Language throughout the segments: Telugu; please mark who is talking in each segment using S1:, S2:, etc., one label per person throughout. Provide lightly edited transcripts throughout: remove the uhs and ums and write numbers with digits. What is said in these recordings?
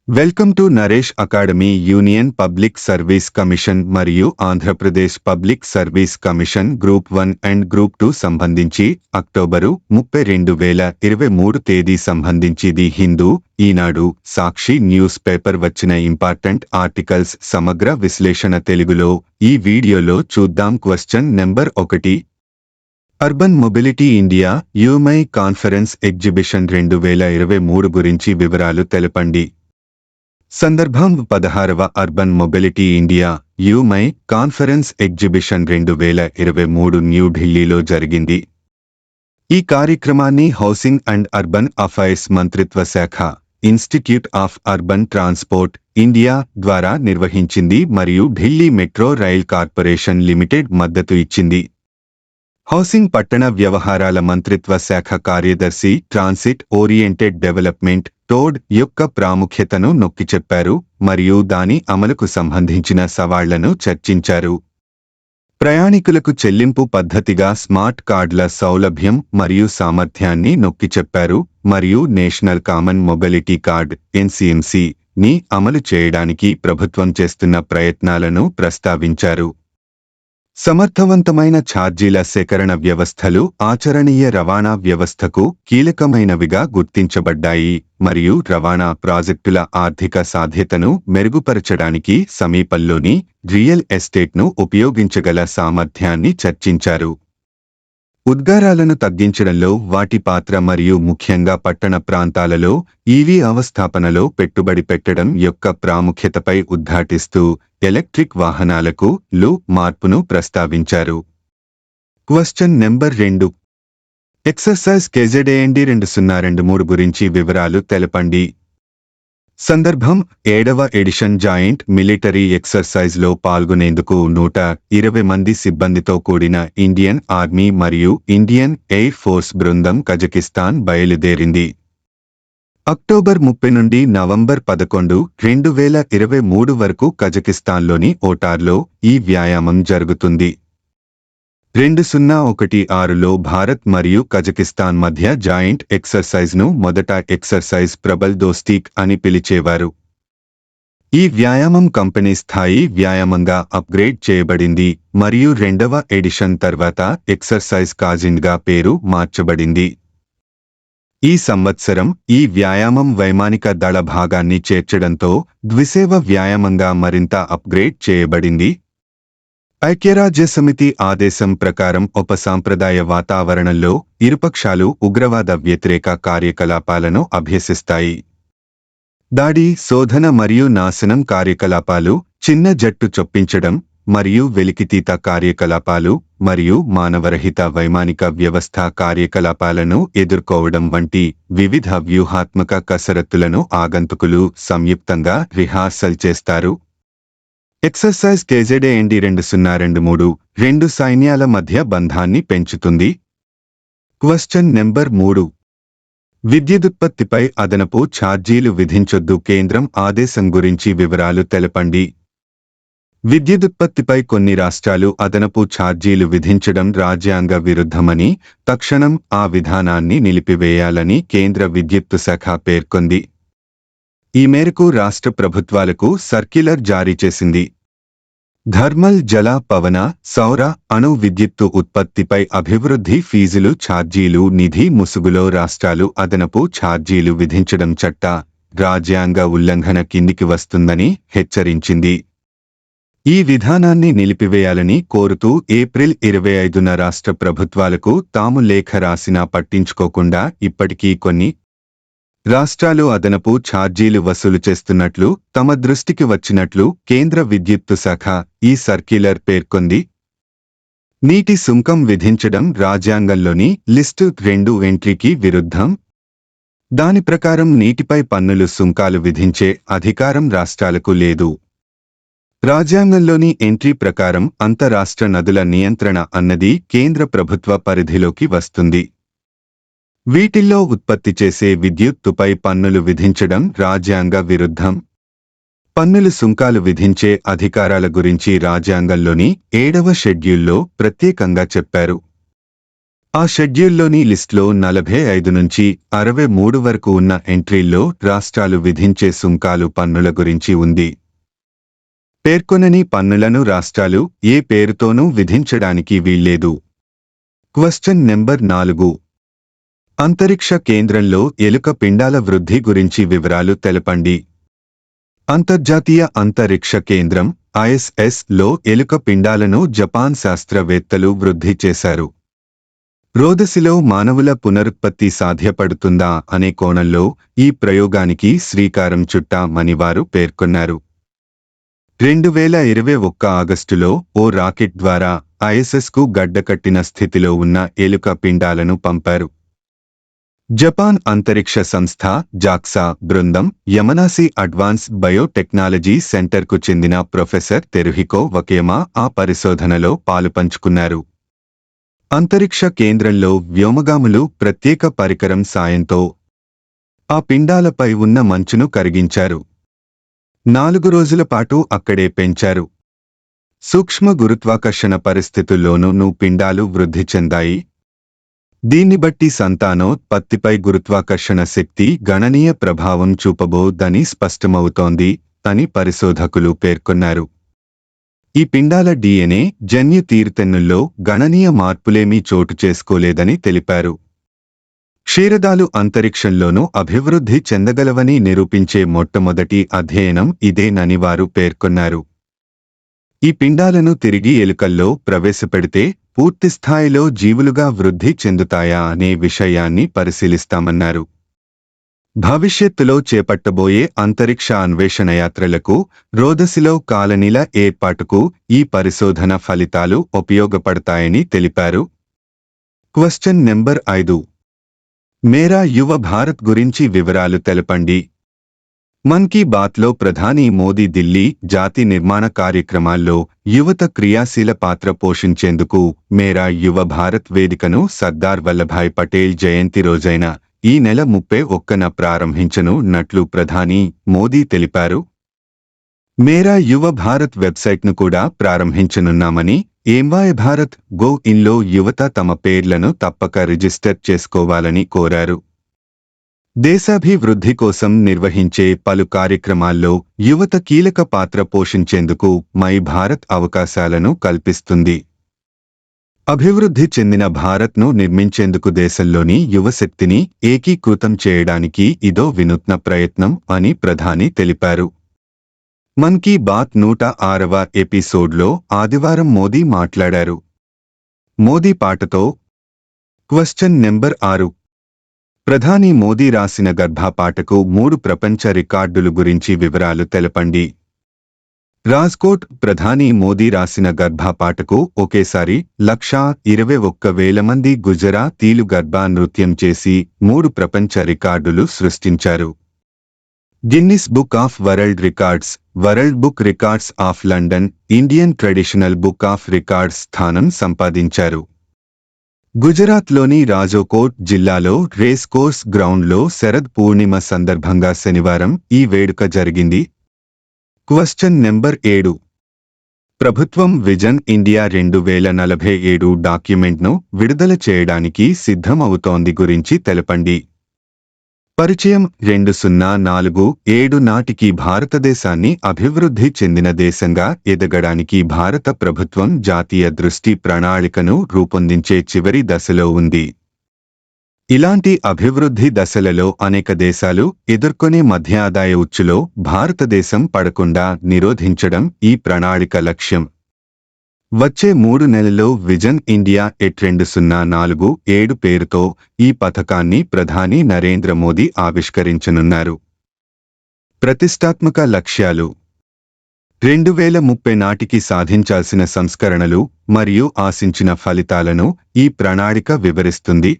S1: Welcome to Naresh academy. Union public service commission మరియు Andhra Pradesh public service commission group 1 and group 2 సంబంధించి అక్టోబరు 30, 2023 తేదీ సంబంధించి the Hindu, Eenadu, Sakshi news paper వచ్చిన ఇంపార్టెంట్ ఆర్టికల్స్ సమగ్ర విశ్లేషణ తెలుగులో ఈ వీడియోలో చూద్దాం. Question number 1. Urban mobility India UMI conference exhibition 2023 గురించి వివరాలు తెలపండి. సందర్భం 16వ urban mobility India UMI conference exhibition 2023 న్యూఢిల్లీలో జరిగింది. ఈ కార్యక్రమాన్ని హౌసింగ్ అండ్ అర్బన్ అఫైర్స్ మంత్రిత్వ శాఖ, institute of urban transport India ద్వారా నిర్వహించింది మరియు Delhi metro rail corporation limited మద్దతు ఇచ్చింది. హౌసింగ్ పట్టణ వ్యవహారాల మంత్రిత్వ శాఖ కార్యదర్శి ట్రాన్సిట్ ఓరియంటెడ్ డెవలప్మెంట్ టోడ్ యొక్క ప్రాముఖ్యతను నొక్కి చెప్పారు మరియు దాని అమలుకు సంబంధించిన సవాళ్లను చర్చించారు. ప్రయాణికులకు చెల్లింపు పద్ధతిగా స్మార్ట్ కార్డుల సౌలభ్యం మరియు సామర్థ్యాన్ని నొక్కి చెప్పారు మరియు national common mobility card (NCMC) ని అమలు చేయడానికి ప్రభుత్వం చేస్తున్న ప్రయత్నాలను ప్రస్తావించారు. సమర్థవంతమైన ఛార్జీల సేకరణ వ్యవస్థలు ఆచరణీయ రవాణా వ్యవస్థకు కీలకమైనవిగా గుర్తించబడ్డాయి మరియు రవాణా ప్రాజెక్టుల ఆర్థిక సాధ్యతను మెరుగుపరచడానికి సమీపంలోని రియల్ ఎస్టేట్ను ఉపయోగించగల సామర్థ్యాన్ని చర్చించారు. ఉద్గారాలను తగ్గించడంలో వాటి పాత్ర మరియు ముఖ్యంగా పట్టణ ప్రాంతాలలో ఈవీ అవస్థాపనలో పెట్టుబడి పెట్టడం యొక్క ప్రాముఖ్యతపై ఉద్ఘాటిస్తూ ఎలక్ట్రిక్ వాహనాలకు మార్పును ప్రస్తావించారు. Question number 2. ఎక్సర్సైజ్ KZAND 2023 గురించి వివరాలు తెలపండి. సందర్భం 7వ ఎడిషన్ జాయింట్ మిలిటరీ ఎక్సర్సైజ్లో పాల్గొనేందుకు 120 మంది సిబ్బందితో కూడిన ఇండియన్ ఆర్మీ మరియు ఇండియన్ ఎయిర్ ఫోర్స్ బృందం కజకిస్తాన్ బయలుదేరింది. అక్టోబర్ 30 నుండి నవంబర్ 11, 2023 వరకు కజకిస్తాన్లోని ఓటార్లో ఈ వ్యాయామం జరుగుతుంది. 2016లో భారత్ మరియు కజకిస్తాన్ మధ్య జాయింట్ ఎక్సర్సైజ్ను మొదట ఎక్సర్సైజ్ ప్రబల్ దోస్తీక్ అని పిలిచేవారు. ఈ వ్యాయామం కంపెనీ స్థాయి వ్యాయామంగా అప్గ్రేడ్ చేయబడింది మరియు 2వ ఎడిషన్ తర్వాత ఎక్సర్సైజ్ కాజిండ్గా పేరు మార్చబడింది. ఈ సంవత్సరం ఈ వ్యాయామం వైమానిక దళ భాగాన్ని చేర్చడంతో ద్విసేవ వ్యాయామంగా మరింత అప్గ్రేడ్ చేయబడింది. ఐక్యరాజ్యసమితి ఆదేశం ప్రకారం ఉపసాంప్రదాయ వాతావరణంలో ఇరుపక్షాలు ఉగ్రవాద వ్యతిరేక కార్యకలాపాలను అభ్యసిస్తాయి. దాడి, శోధన మరియు నాశనం కార్యకలాపాలు, చిన్న జట్టు చొప్పించడం మరియు వెలికితీత కార్యకలాపాలు మరియు మానవరహిత వైమానిక వ్యవస్థ కార్యకలాపాలను ఎదుర్కోవడం వంటి వివిధ వ్యూహాత్మక కసరత్తులను ఆగంతుకులు సంయుక్తంగా రిహార్సల్ చేస్తారు. ఎక్సర్సైజ్ KZAND 2023 రెండు సైన్యాల మధ్య బంధాన్ని పెంచుతుంది. Question number 3. విద్యుదుత్పత్తిపై అదనపు ఛార్జీలు విధించొద్దు కేంద్రం ఆదేశం గురించి వివరాలు తెలపండి. విద్యుదుత్పత్తిపై కొన్ని రాష్ట్రాలు అదనపు ఛార్జీలు విధించడం రాజ్యాంగ విరుద్ధమని, తక్షణం ఆ విధానాన్ని నిలిపివేయాలని కేంద్ర విద్యుత్తు శాఖ పేర్కొంది. ఈ మేరకు రాష్ట్ర ప్రభుత్వాలకు సర్క్యులర్ జారీ చేసింది. థర్మల్, జల, పవన, సౌర, అణు విద్యుత్తు ఉత్పత్తిపై అభివృద్ధి ఫీజులు ఛార్జీలు నిధి ముసుగులో రాష్ట్రాలు అదనపు ఛార్జీలు విధించడం రాజ్యాంగ ఉల్లంఘన కిందికి వస్తుందని హెచ్చరించింది. ఈ విధానాన్ని నిలిపివేయాలని కోరుతూ ఏప్రిల్ 25న రాష్ట్ర ప్రభుత్వాలకు తాము లేఖ రాసినా పట్టించుకోకుండా ఇప్పటికీ కొన్ని రాష్ట్రాలు అదనపు ఛార్జీలు వసూలు చేస్తున్నట్లు తమ దృష్టికి వచ్చినట్లు కేంద్ర విద్యుత్తు శాఖ ఈ సర్క్యులర్ పేర్కొంది. నీటి సుంకం విధించడం రాజ్యాంగంలోని లిస్టు 2 ఎంట్రీకి విరుద్ధం. దాని ప్రకారం నీటిపై పన్నులు సుంకాలు విధించే అధికారం రాష్ట్రాలకు లేదు. రాజ్యాంగంలోని ఎంట్రీ ప్రకారం అంతరాష్ట్ర నదుల నియంత్రణ అన్నది కేంద్ర ప్రభుత్వ పరిధిలోకి వస్తుంది. వీటిల్లో ఉత్పత్తి చేసే విద్యుత్తుపై పన్నులు విధించడం రాజ్యాంగ విరుద్ధం. పన్నులు సుంకాలు విధించే అధికారాల గురించి రాజ్యాంగంలోని 7వ షెడ్యూల్లో ప్రత్యేకంగా చెప్పారు. ఆ షెడ్యూల్లోని లిస్టులో 45 నుంచి 63 వరకు ఉన్న ఎంట్రీల్లో రాష్ట్రాలు విధించే సుంకాలు పన్నుల గురించి ఉంది. పేర్కొనని పన్నులను రాష్ట్రాలు ఏ పేరుతోనూ విధించడానికి వీల్లేదు. Question number 4. అంతరిక్ష కేంద్రంలో ఎలుక పిండాల వృద్ధి గురించి వివరాలు తెలపండి. అంతర్జాతీయ అంతరిక్ష కేంద్రం ISS లో ఎలుక పిండాలను జపాన్ శాస్త్రవేత్తలు వృద్ధి చేశారు. రోదసిలో మానవుల పునరుత్పత్తి సాధ్యపడుతుందా అనే కోణంలో ఈ ప్రయోగానికి శ్రీకారం చుట్టామని వారు పేర్కొన్నారు. 2021 ఆగస్టులో ఓ రాకెట్ ద్వారా ISSకు గడ్డకట్టిన స్థితిలో ఉన్న ఎలుక పిండాలను పంపారు. జపాన్ అంతరిక్ష సంస్థ జాక్సా బృందం యమనాసి అడ్వాన్స్డ్ బయోటెక్నాలజీ సెంటర్కు చెందిన ప్రొఫెసర్ తెరుహికో వకేమా ఆ పరిశోధనలో పాలుపంచుకున్నారు. అంతరిక్ష కేంద్రంలో వ్యోమగాములు ప్రత్యేక పరికరం సాయంతో ఆ పిండాలపై ఉన్న మంచును కరిగించారు. 4 రోజుల పాటు అక్కడే పెంచారు. సూక్ష్మ గురుత్వాకర్షణ పరిస్థితుల్లోనూ పిండాలు వృద్ధి చెందాయి. దీన్ని బట్టి సంతానోత్పత్తిపై గురుత్వాకర్షణ శక్తి గణనీయ ప్రభావం చూపబోదని స్పష్టమవుతోంది అని పరిశోధకులు పేర్కొన్నారు. ఈ పిండాల DNA జన్యు తీరుతెన్నుల్లో గణనీయ మార్పులేమీ చోటు చేసుకోలేదని తెలిపారు. క్షీరదాలు అంతరిక్షంలోనూ అభివృద్ధి చెందగలవని నిరూపించే మొట్టమొదటి అధ్యయనం ఇదేనని వారు పేర్కొన్నారు. ఈ పిండాలను తిరిగి ఎలుకల్లో ప్రవేశపెడితే పూర్తిస్థాయిలో జీవులుగా వృద్ధి చెందుతాయా అనే విషయాన్ని పరిశీలిస్తామన్నారు. భవిష్యత్తులో చేపట్టబోయే అంతరిక్ష అన్వేషణ యాత్రలకు, రోదసిలో కాలనీల ఏర్పాటుకు ఈ పరిశోధన ఫలితాలు ఉపయోగపడతాయని తెలిపారు. Question number 5. మేరా యువ భారత్ గురించి వివరాలు తెలపండి. మన్ కీ బాత్లో ప్రధాని మోదీ ఢిల్లీ జాతి నిర్మాణ కార్యక్రమాల్లో యువత క్రియాశీల పాత్ర పోషించేందుకు మేరా యువ భారత్ వేదికను సర్దార్ వల్లభాయ్ పటేల్ జయంతి రోజైన ఈ నెల 31న ప్రారంభించనున్నట్లు ప్రధాని మోదీ తెలిపారు. మేరా యువ భారత్ వెబ్సైట్ను కూడా ప్రారంభించనున్నామని, ఏంవాయ్ భారత్ గో ఇన్లో యువత తమ పేర్లను తప్పక రిజిస్టర్ చేసుకోవాలని కోరారు. దేశాభివృద్ధి కోసం నిర్వహించే పలు కార్యక్రమాల్లో యువత కీలక పాత్ర పోషించేందుకు మై భారత్ అవకాశాలను కల్పిస్తుంది. అభివృద్ధి చెందిన భారత్ను నిర్మించేందుకు దేశంలోని యువశక్తిని ఏకీకృతం చేయడానికి ఇదో వినూత్న ప్రయత్నం అని ప్రధాని తెలిపారు. మన్ కీ బాత్ 106వ ఎపిసోడ్లో ఆదివారం మోదీ మాట్లాడారు. మోదీ పాటతో. Question number 6. ప్రధాని మోదీ రాసిన గర్భా పాటకు 3 ప్రపంచ రికార్డులు గురించి వివరాలు తెలపండి. రాజ్కోట్ ప్రధాని మోదీ రాసిన గర్భా పాటకు ఒకేసారి 1,21,000 మంది గుజరాతీలు గర్భా నృత్యం చేసి 3 ప్రపంచ రికార్డులు సృష్టించారు. Guinness book of world records, world book records of London, Indian traditional book of records స్థానం సంపాదించారు. గుజరాత్లోని రాజోకోట్ జిల్లాలో రేస్ కోర్స్ గ్రౌండ్లో శరద్ పూర్ణిమ సందర్భంగా శనివారం ఈ వేడుక జరిగింది. Question number 7. ప్రభుత్వం విజన్ ఇండియా 2047 డాక్యుమెంట్ను విడుదల చేయడానికి సిద్ధం అవుతోంది గురించి తెలపండి. పరిచయం 2047 నాటికి భారతదేశాన్ని అభివృద్ధి చెందిన దేశంగా ఎదగడానికి భారత ప్రభుత్వం జాతీయ దృష్టి ప్రణాళికను రూపొందించే చివరి దశలో ఉంది. ఇలాంటి అభివృద్ధి దశలలో అనేక దేశాలు ఎదుర్కొనే మధ్య ఆదాయ ఉచ్చులో భారతదేశం పడకుండా నిరోధించడం ఈ ప్రణాళిక లక్ష్యం. వచ్చే 3 నెలల్లో విజన్ ఇండియా 2047 పేరుతో ఈ పథకాన్ని ప్రధాని నరేంద్ర మోదీ ఆవిష్కరించనున్నారు. ప్రతిష్టాత్మక లక్ష్యాలు 2030 నాటికి సాధించాల్సిన సంస్కరణలు మరియు ఆశించిన ఫలితాలను ఈ ప్రణాళిక వివరిస్తుంది.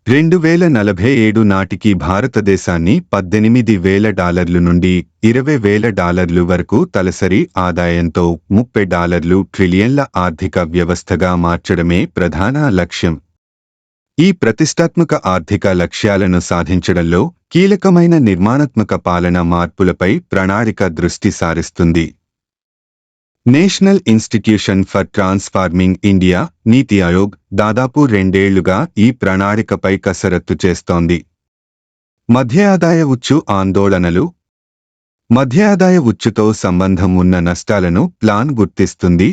S1: 2047 నాటికి భారతదేశాన్ని $18,000 నుండి $20,000 వరకు తలసరి ఆదాయంతో $30 ట్రిలియన్ల ఆర్థిక వ్యవస్థగా మార్చడమే ప్రధాన లక్ష్యం. ఈ ప్రతిష్టాత్మక ఆర్థిక లక్ష్యాలను సాధించడంలో కీలకమైన నిర్మాణాత్మక పాలన మార్పులపై ప్రణాళిక దృష్టి సారిస్తుంది. National institution for transforming India NITI Aayog దాదాపు 2 ఏళ్లుగా ఈ ప్రణాళికపై కసరత్తు చేస్తోంది. మధ్య ఆదాయ ఉచ్చు ఆందోళనలు. మధ్య ఆదాయ ఉచ్చుతో సంబంధం ఉన్న నష్టాలను ప్లాన్ గుర్తిస్తుంది.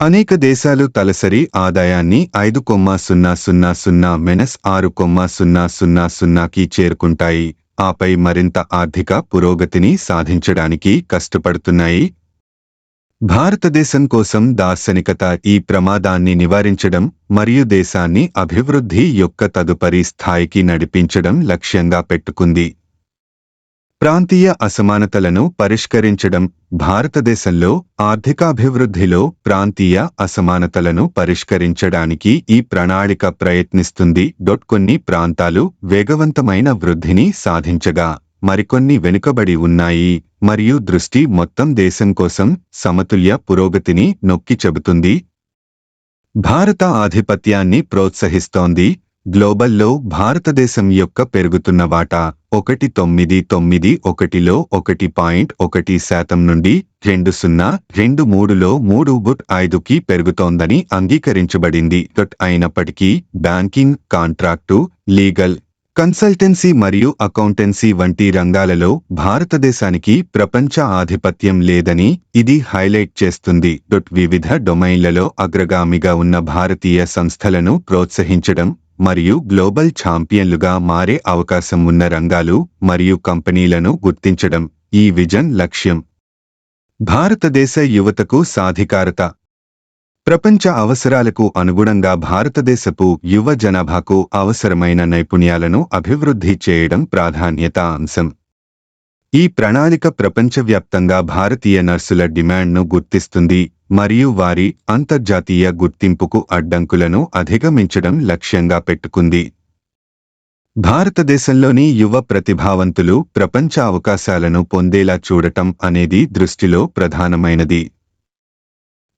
S1: అనేక దేశాలు తలసరి ఆదాయాన్ని 5,000-6,000కి చేరుకుంటాయి. ఆపై మరింత ఆర్థిక పురోగతిని సాధించడానికి కష్టపడుతున్నాయి. భారతదేశం కోసం దార్శనికత ఈ ప్రమాదాన్ని నివారించడం మరియు దేశాన్ని అభివృద్ధి యొక్క తదుపరి స్థాయికి నడిపించడం లక్ష్యంగా పెట్టుకుంది. ప్రాంతీయ అసమానతలను పరిష్కరించడం. భారతదేశంలో ఆర్థికాభివృద్ధిలో ప్రాంతీయ అసమానతలను పరిష్కరించడానికి ఈ ప్రణాళిక ప్రయత్నిస్తుంది. కొన్ని ప్రాంతాలు వేగవంతమైన వృద్ధిని సాధించగా మరికొన్ని వెనుకబడి ఉన్నాయి మరియు దృష్టి మొత్తం దేశం కోసం సమతుల్య పురోగతిని నొక్కి చెబుతుంది. భారత ఆధిపత్యాన్ని ప్రోత్సహిస్తోంది. గ్లోబల్లో భారతదేశం యొక్క పెరుగుతున్న వాటా 1991లో 1.1% నుండి 2023లో 3.5కి పెరుగుతోందని అంగీకరించబడింది. అయినప్పటికీ బ్యాంకింగ్, కాంట్రాక్టు, లీగల్, కన్సల్టెన్సీ మరియు అకౌంటెన్సీ వంటి రంగాలలో భారతదేశానికి ప్రపంచ ఆధిపత్యం లేదని ఇది హైలైట్ చేస్తుంది. వివిధ డొమైన్లలో అగ్రగామిగా ఉన్న భారతీయ సంస్థలను ప్రోత్సహించడం మరియు గ్లోబల్ ఛాంపియన్లుగా మారే అవకాశం ఉన్న రంగాలు మరియు కంపెనీలను గుర్తించడం ఈ విజన్ లక్ష్యం. భారతదేశ యువతకు సాధికారత. ప్రపంచ అవసరాలకు అనుగుణంగా భారతదేశపు యువ జనాభాకు అవసరమైన నైపుణ్యాలను అభివృద్ధి చేయడం ప్రాధాన్యత అంశం. ఈ ప్రణాళిక ప్రపంచవ్యాప్తంగా భారతీయ నర్సుల డిమాండ్ను గుర్తిస్తుంది మరియు వారి అంతర్జాతీయ గుర్తింపుకు అడ్డంకులను అధిగమించడం లక్ష్యంగా పెట్టుకుంది. భారతదేశంలోని యువ ప్రతిభావంతులు ప్రపంచ అవకాశాలను పొందేలా చూడటం అనేది దృష్టిలో ప్రధానమైనది.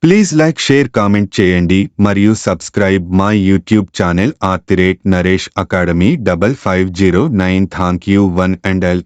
S1: ప్లీజ్ లైక్, షేర్, కామెంట్ చేయండి మరియు subscribe my YouTube channel @NareshAcademy 5509. Thank you one and all.